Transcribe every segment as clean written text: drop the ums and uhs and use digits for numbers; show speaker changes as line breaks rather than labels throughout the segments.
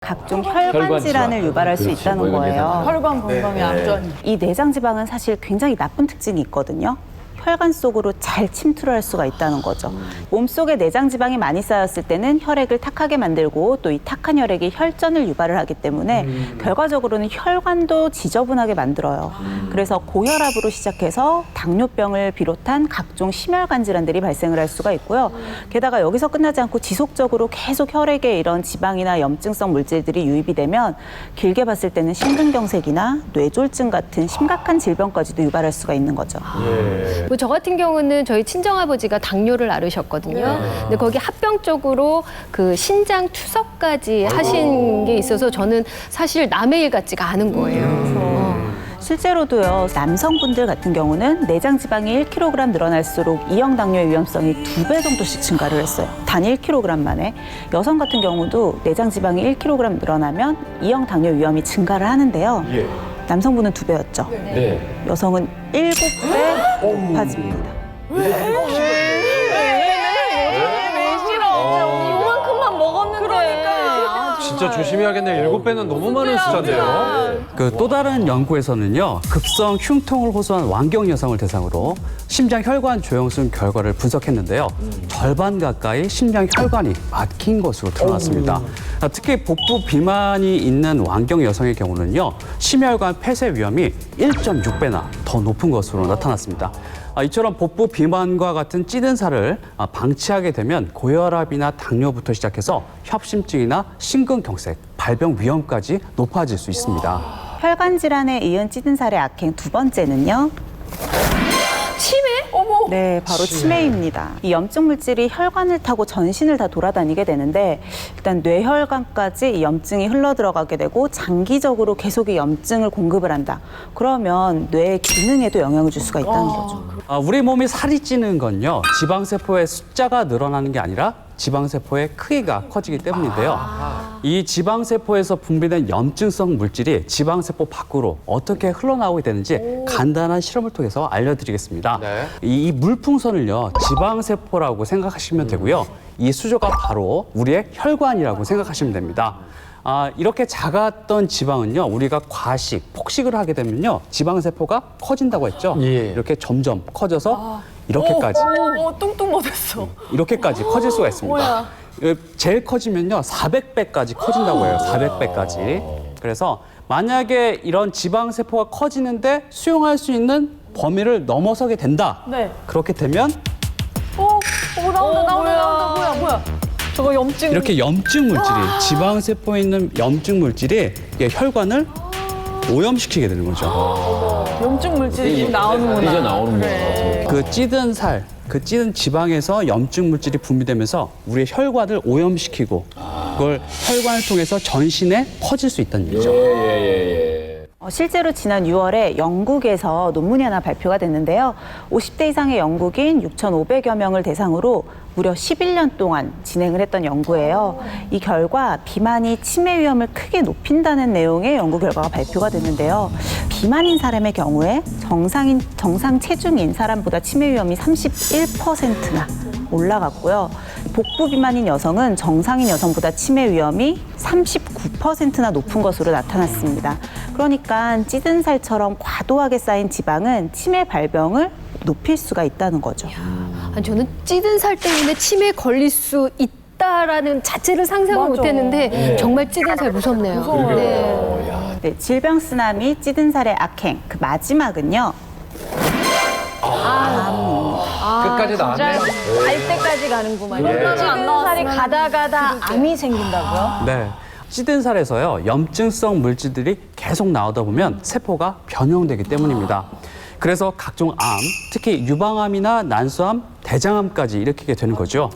각종 혈관 질환을 유발할 수 있다는 거예요.
혈관 건강에 안 좋은.
이 내장 지방은 사실 굉장히 나쁜 특징이 있거든요. 혈관 속으로 잘 침투를 할 수가 있다는 거죠. 몸속에 내장 지방이 많이 쌓였을 때는 혈액을 탁하게 만들고 또 이 탁한 혈액이 혈전을 유발을 하기 때문에 결과적으로는 혈관도 지저분하게 만들어요. 그래서 고혈압으로 시작해서 당뇨병을 비롯한 각종 심혈관 질환들이 발생을 할 수가 있고요. 게다가 여기서 끝나지 않고 지속적으로 계속 혈액에 이런 지방이나 염증성 물질들이 유입이 되면 길게 봤을 때는 심근경색이나 뇌졸중 같은 심각한 질병까지도 유발할 수가 있는 거죠.
뭐 저 같은 경우는 저희 친정아버지가 당뇨를 앓으셨거든요. 근데 거기 합병적으로 그 신장 투석까지 하신 게 있어서 저는 사실 남의 일 같지가 않은 거예요.
실제로도요, 남성분들 같은 경우는 내장 지방이 1kg 늘어날수록 이형 당뇨의 위험성이 2배 정도씩 증가를 했어요. 단 1kg 만에. 여성 같은 경우도 내장 지방이 1kg 늘어나면 이형 당뇨 위험이 증가를 하는데요. 남성분은 2배였죠. 여성은 7배 높아집니다.
왜 싫어? 이만큼만 먹었는데. 그러니까.
진짜 조심해야겠네. 7배는 너무 많은 숫자인데요.
그 또 다른 연구에서는요, 급성 흉통을 호소한 완경 여성을 대상으로 심장 혈관 조영술 결과를 분석했는데요. 절반 가까이 심장 혈관이 막힌 것으로 드러났습니다. 특히 복부 비만이 있는 완경 여성의 경우는요, 심혈관 폐쇄 위험이 1.6배나 더 높은 것으로 나타났습니다. 이처럼 복부 비만과 같은 찌든 살을 방치하게 되면 고혈압이나 당뇨부터 시작해서 협심증이나 심근경색, 발병 위험까지 높아질 수 있습니다.
혈관 질환에 이은 찌든 살의 악행 두 번째는요.
치매?
어머.
네, 바로 치매입니다. 이 염증 물질이 혈관을 타고 전신을 다 돌아다니게 되는데 일단 뇌혈관까지 이 염증이 흘러 들어가게 되고 장기적으로 계속 이 염증을 공급을 한다. 그러면 뇌의 기능에도 영향을 줄 수가 있다는 거죠.
우리 몸이 살이 찌는 건요, 지방세포의 숫자가 늘어나는 게 아니라 지방세포의 크기가 커지기 때문인데요. 이 지방세포에서 분비된 염증성 물질이 지방세포 밖으로 어떻게 흘러나오게 되는지 간단한 실험을 통해서 알려드리겠습니다. 이 물풍선을요, 지방세포라고 생각하시면 되고요. 이 수조가 바로 우리의 혈관이라고 생각하시면 됩니다. 이렇게 작았던 지방은요, 우리가 과식, 폭식을 하게 되면요, 지방세포가 커진다고 했죠. 이렇게 점점 커져서 이렇게까지.
뚱뚱해졌어.
이렇게까지 커질 수가 있습니다.
뭐야?
제일 커지면요, 400배까지 커진다고 해요. 400배까지. 그래서 만약에 이런 지방세포가 커지는데 수용할 수 있는 범위를 넘어서게 된다.
네.
그렇게 되면
나온다. 뭐야? 저거 염증.
이렇게 염증 물질이, 지방세포에 있는 염증 물질이 이게 혈관을 오염시키게 되는 거죠.
염증 물질이 나오는구나.
이제 나오는구나.
그래.
그 찌든 살, 그 찌든 지방에서 염증 물질이 분비되면서 우리의 혈관을 오염시키고 그걸 혈관을 통해서 전신에 퍼질 수 있다는 얘기죠.
실제로 지난 6월에 영국에서 논문이 하나 발표가 됐는데요. 50대 이상의 영국인 6,500여 명을 대상으로 무려 11년 동안 진행을 했던 연구예요. 이 결과 비만이 치매 위험을 크게 높인다는 내용의 연구 결과가 발표가 됐는데요. 비만인 사람의 경우에 정상 체중인 사람보다 치매 위험이 31%나 올라갔고요. 복부 비만인 여성은 정상인 여성보다 치매 위험이 39%나 높은 것으로 나타났습니다. 그러니까 찌든 살처럼 과도하게 쌓인 지방은 치매 발병을 높일 수가 있다는 거죠.
아니, 저는 찌든 살 때문에 치매에 걸릴 수 있다라는 자체를 상상을
맞아.
못했는데 정말 찌든 살 무섭네요. 네.
네, 질병 쓰나미 찌든 살의 악행, 그 마지막은요.
끝까지 나왔네요.
갈 때까지 가는구만. 찌든 살이 가다가다 암이 생긴다고요?
네. 찌든 살에서요, 염증성 물질들이 계속 나오다 보면 세포가 변형되기 때문입니다. 그래서 각종 암, 특히 유방암이나 난소암, 대장암까지 일으키게 되는 거죠.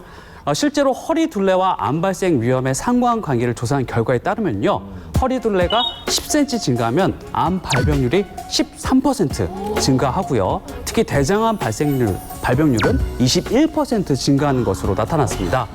실제로 허리둘레와 암 발생 위험의 상관관계를 조사한 결과에 따르면요, 허리둘레가 10cm 증가하면 암 발병률이 13% 증가하고요. 특히 대장암 발병률은 21% 증가하는 것으로 나타났습니다.